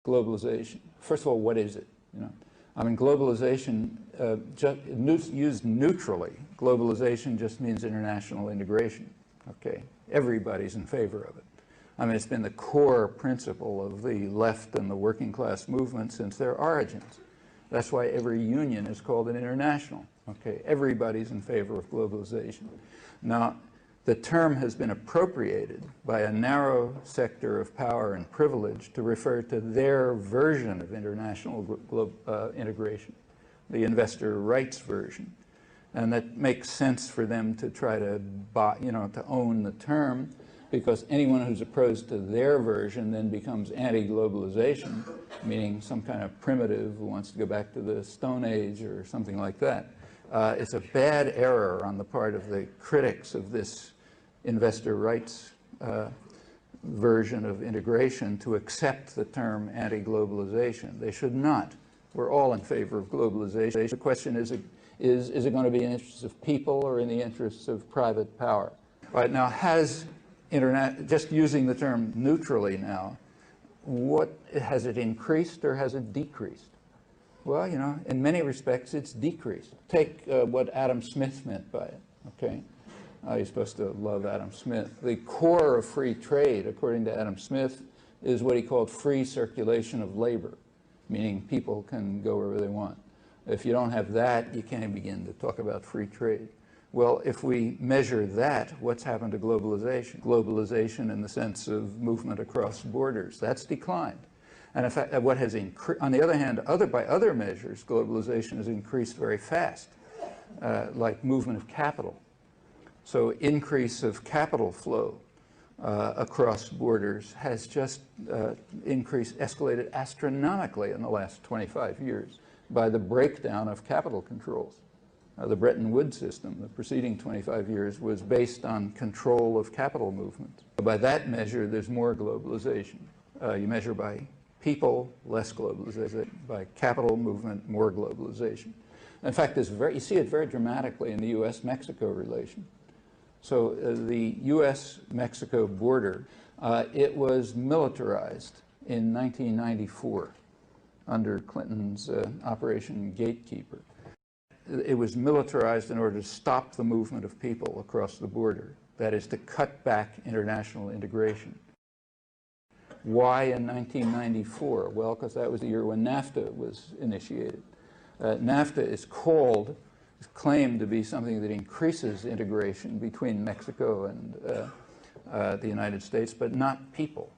Globalization. First of all, what is it? I mean, globalization, used neutrally, globalization just means international integration. Okay, everybody's in favor of it. I mean, it's been the core principle of the left and the working class movement since their origins. That's why every union is called an international. Okay, everybody's in favor of globalization. Now, the term has been appropriated by a narrow sector of power and privilege to refer to their version of international integration, the investor rights version. And that makes sense for them to try to to own the term, because anyone who's opposed to their version then becomes anti-globalization, meaning some kind of primitive who wants to go back to the Stone Age or something like that. It's a bad error on the part of the critics of this investor rights version of integration to accept the term anti-globalization. They should not. We're all in favor of globalization. The question is it going to be in the interests of people or in the interests of private power? All right, now just using the term neutrally now, has it increased or has it decreased? Well, in many respects, it's decreased. Take what Adam Smith meant by it, okay? You're supposed to love Adam Smith. The core of free trade, according to Adam Smith, is what he called free circulation of labor, meaning people can go wherever they want. If you don't have that, you can't begin to talk about free trade. Well, if we measure that, what's happened to globalization? Globalization in the sense of movement across borders, that's declined. And in fact, what has increased, on the other hand, by other measures, globalization has increased very fast, like movement of capital. So increase of capital flow across borders has just escalated astronomically in the last 25 years by the breakdown of capital controls. The Bretton Woods system, the preceding 25 years, was based on control of capital movement. By that measure, there's more globalization. You measure by people, less globalization. By capital movement, more globalization. In fact, you see it very dramatically in the U.S.-Mexico relation. So the U.S.-Mexico border, it was militarized in 1994 under Clinton's Operation Gatekeeper. It was militarized in order to stop the movement of people across the border. That is, to cut back international integration. Why in 1994? Well, because that was the year when NAFTA was initiated. NAFTA is claimed to be something that increases integration between Mexico and the United States, but not people.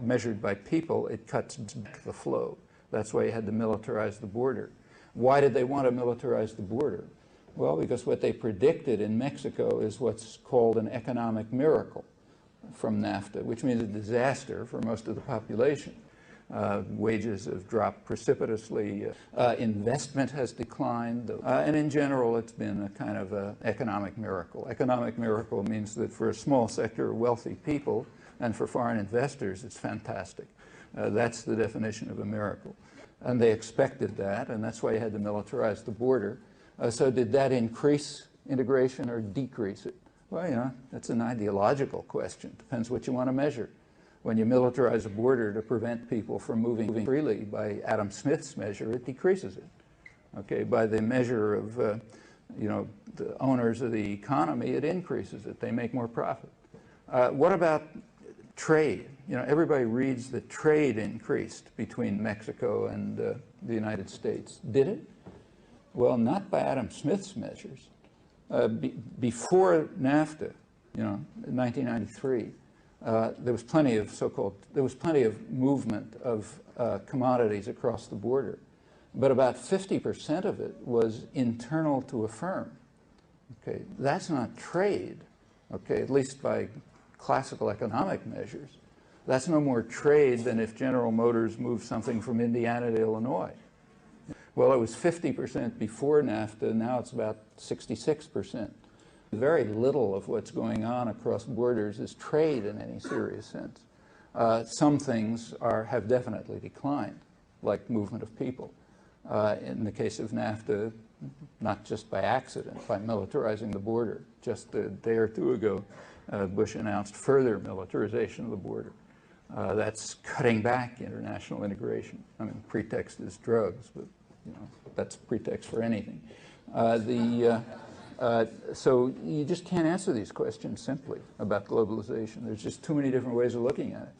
Measured by people, it cuts back the flow. That's why you had to militarize the border. Why did they want to militarize the border? Well, because what they predicted in Mexico is what's called an economic miracle from NAFTA, which means a disaster for most of the population. Wages have dropped precipitously, investment has declined, and in general it's been a kind of an economic miracle. Economic miracle means that for a small sector of wealthy people and for foreign investors it's fantastic. That's the definition of a miracle. And they expected that, and that's why you had to militarize the border. So did that increase integration or decrease it? Well, that's an ideological question. Depends what you want to measure. When you militarize a border to prevent people from moving freely, by Adam Smith's measure, it decreases it. Okay, by the measure of, the owners of the economy, it increases it. They make more profit. What about trade? Everybody reads that trade increased between Mexico and the United States. Did it? Well, not by Adam Smith's measures. Before NAFTA, in 1993, there was plenty of movement of commodities across the border, but about 50% of it was internal to a firm. Okay, that's not trade. Okay, at least by classical economic measures. That's no more trade than if General Motors moved something from Indiana to Illinois. Well, it was 50% before NAFTA, now it's about 66%. Very little of what's going on across borders is trade in any serious sense. Some things have definitely declined, like movement of people. In the case of NAFTA, not just by accident, by militarizing the border. Just a day or two ago, Bush announced further militarization of the border. That's cutting back international integration. I mean, pretext is drugs, but you know, that's pretext for anything. So you just can't answer these questions simply about globalization. There's just too many different ways of looking at it.